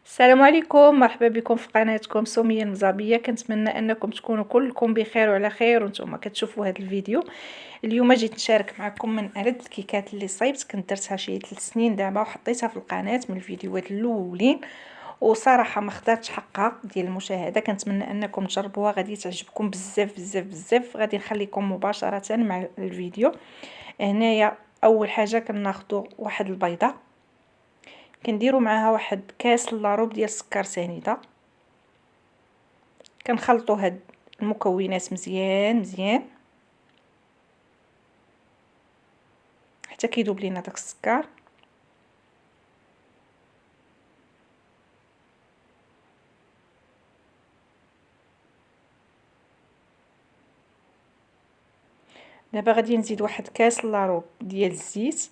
السلام عليكم، مرحبا بكم في قناتكم سمية المزابية. كنتمنى انكم تكونوا كلكم بخير وعلى خير وانتم كتشوفوا هذا الفيديو. اليوم جيت نشارك معكم من ألذ الكيكات اللي صايبت. كنت درتها شي 3 سنين دابا وحطيتها في القناه من الفيديوهات الاولين، وصراحه ما خداتش حقها ديال المشاهده. كنتمنى انكم تجربوها، غادي تعجبكم بزاف بزاف بزاف. غادي نخليكم مباشره مع الفيديو. هنايا اول حاجه كناخذوا واحد البيضه، كنديروا معاها واحد كاس لاروب ديال السكر سنيده. كنخلطوا هاد المكونات مزيان مزيان حتى كيذوب لينا داك السكر. دابا غادي نزيد واحد كاس لاروب ديال الزيت.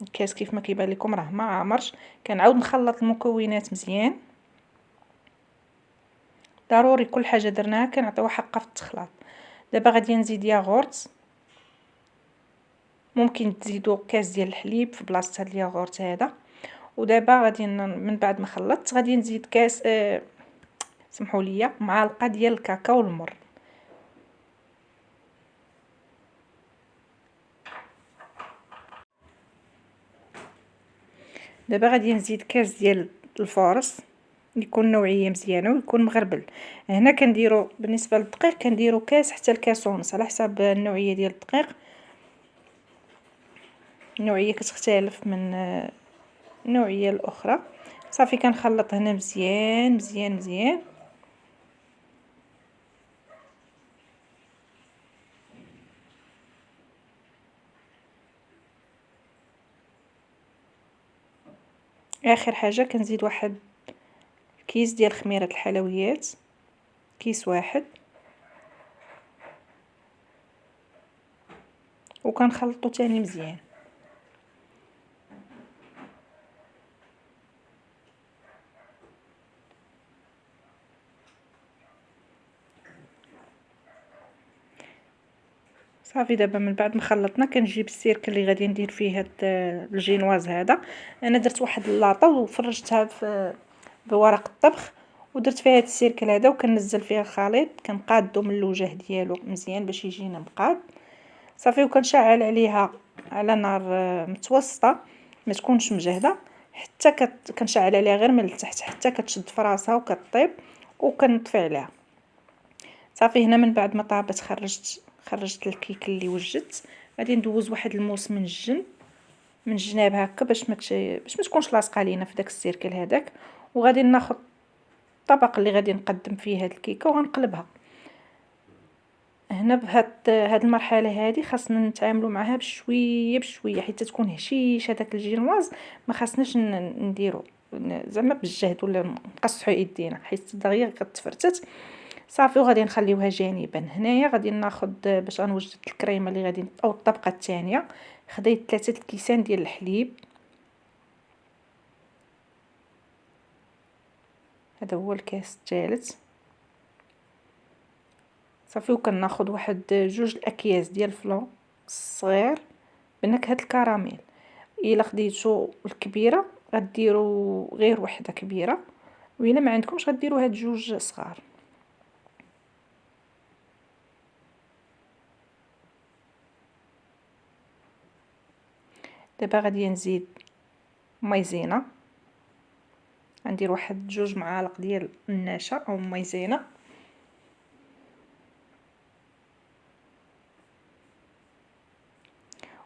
الكاس كيف ما كيبان لكم راه ما عامرش. كنعاود نخلط المكونات مزيان. ضروري كل حاجه درناها كنعطيوها حقها في التخلاط. دابا غادي نزيد ياغورت، ممكن تزيدوا كاس ديال الحليب في بلاصه هاد الياغورت هذا. ودابا غادي من بعد ما خلطت غادي نزيد كاس سمحوا لي معلقه ديال الكاكاو المر. دابا غادي نزيد كاس ديال الفورص يكون نوعيه مزيانه ويكون مغربل. هنا كنديروا بالنسبه للدقيق كنديروا كاس حتى الكاس ونص على حساب النوعيه ديال الدقيق. النوعيه كتختلف من النوعيه الاخرى. صافي كنخلط هنا مزيان مزيان مزيان. اخر حاجه كنزيد واحد كيس ديال خميره الحلويات، كيس واحد، وكنخلطو تاني مزيان. صافي دابا من بعد ما خلطنا كنجيب السيرك اللي غادي ندير فيه هاد الجينواز هذا. انا درت واحد اللاطه وفرجتها في بورق الطبخ ودرت فيها هاد السيركل هذا، وكنزل فيها الخليط كنقادو من الوجه ديالو مزيان باش يجينا مقاد. صافي وكنشعل عليها على نار متوسطه، ما تكونش مجهده، حتى كنشعل عليها غير من التحت حتى كتشد في راسها وكطيب، وكنطفي عليها. صافي هنا من بعد ما طابت خرجت الكيك اللي وجدت. غادي ندوز واحد الموس من الجنب، من الجناب هكا باش ما تكونش لاصقه لينا في داك السيركل هذاك. وغادي ناخذ الطبق اللي غادي نقدم فيه هاد الكيكه وغنقلبها. هنا هاد المرحله هذه خاصنا نتعاملوا معها بشويه بشويه حيت تكون هشيشه داك الجينواز. ما خاصناش نديرو زعما بالجهد ولا نقصحوا يدينا حيت دغيا كتفرتت. صافي وغادي نخليوها جانبا. هنايا غادي ناخذ باش غنوجد الكريمه اللي غادي او الطبقه الثانيه. خديت 3 الكيسان ديال الحليب، هذا هو الكاس الثالث. صافي وكناخذ واحد 2 الاكياس ديال الفلون الصغير بنكهه الكراميل. الا خديتو الكبيره غديروا غير وحده كبيره، وإلا ما عندكمش غديروا هاد 2 صغار. دابا غادي نزيد مايزينا، غندير واحد 2 معالق ديال النشا او مايزينا.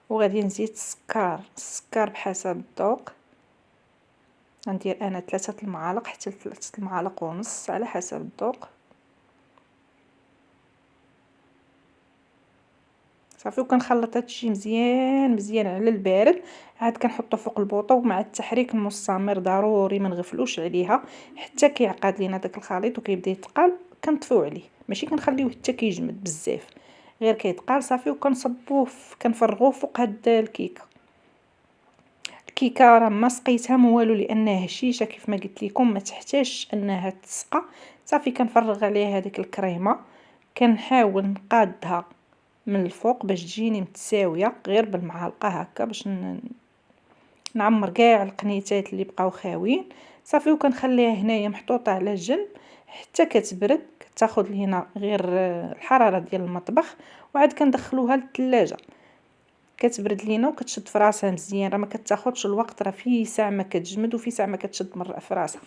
وغادي نزيد السكر بحسب الذوق. غندير انا 3 المعالق حتى 3 المعالق ونص على حسب الذوق. صافي وكنخلط هادشي مزيان مزيان على البارد. عاد كنحطو فوق البوطه، ومع التحريك المستمر ضروري ما نغفلوش عليها حتى كيعقد لينا داك الخليط وكيبدا يتقال. كنطفيو عليه، ماشي كنخليوه حتى كيجمد بزاف، غير كيتقال. صافي وكنصبوه كنفرغوه فوق هاد الكيكه. الكيكه راه ما سقيتها ما والو لانها هشيشه كيف ما قلت لكم، ما تحتاجش انها تسقى. صافي كنفرغ عليها هذيك الكريمه، كنحاول نقادها من الفوق باش تجيني متساويه غير بالمعلقه هكا باش نعمر كاع القنيتات اللي بقاو خاويين صافي، وكنخليها هنايا محطوطه على جنب حتى كتبرد. كتاخذ لينا غير الحراره ديال المطبخ، وعاد كندخلوها للثلاجه كتبرد لينا وكتشد في راسها مزيان. راه ما كتاخذش الوقت، راه في ساعه ما كتجمد وفي ساعه ما كتشد في راسها.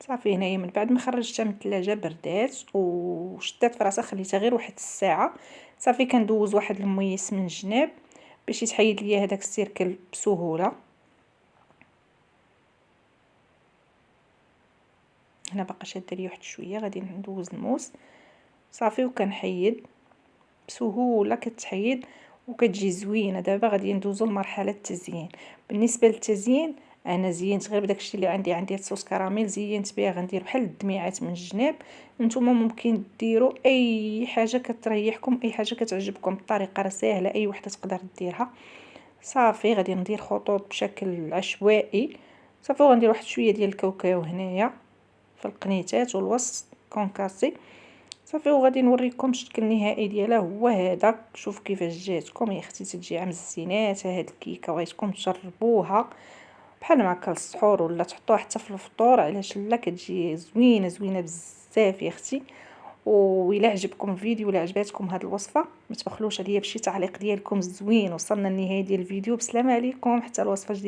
صافي هنايا من بعد ما خرجتها من الثلاجه بردات وشدات في راسها، خليتها غير واحد الساعه. صافي كندوز واحد الميس من الجناب باش يتحيد ليا هذاك السيركل بسهوله. هنا باقا شاده لي واحد شويه، غادي ندوز الموس صافي وكنحيد بسهوله. كتحيد وكتجي زوينه. دابا غادي ندوزو لمرحله التزيين. بالنسبه للتزيين انا زينت غير بداكشي اللي عندي الصوص كراميل، زينت بها. غندير بحال الدميعات من الجناب. نتوما ممكن ديروا اي حاجه كتريحكم، اي حاجه كتعجبكم. الطريقه راه ساهله، اي وحده تقدر ديرها. صافي غادي ندير خطوط بشكل عشوائي. صافي وغندير واحد شويه ديال الكاوكاو هنايا في القنيتات والوسط كونكاسي. صافي وغادي نوريكم الشكل النهائي ديالها هو هذا. شوف كيفاش جاتكم يا اختي، تجي عم الزينات. هاد الكيكه بغيتكم تجربوها بحال ما هكا السحور، ولا تحطوها حتى في الفطور، علاش لا. كتجي زوينه زوينه بزاف يا اختي. وإلا عجبكم الفيديو ولا عجباتكم هاد الوصفه ما تبخلوش عليا بشي تعليق ديالكم زوين. وصلنا للنهايه ديال الفيديو. بسلامه عليكم، حتى الوصفه جديده.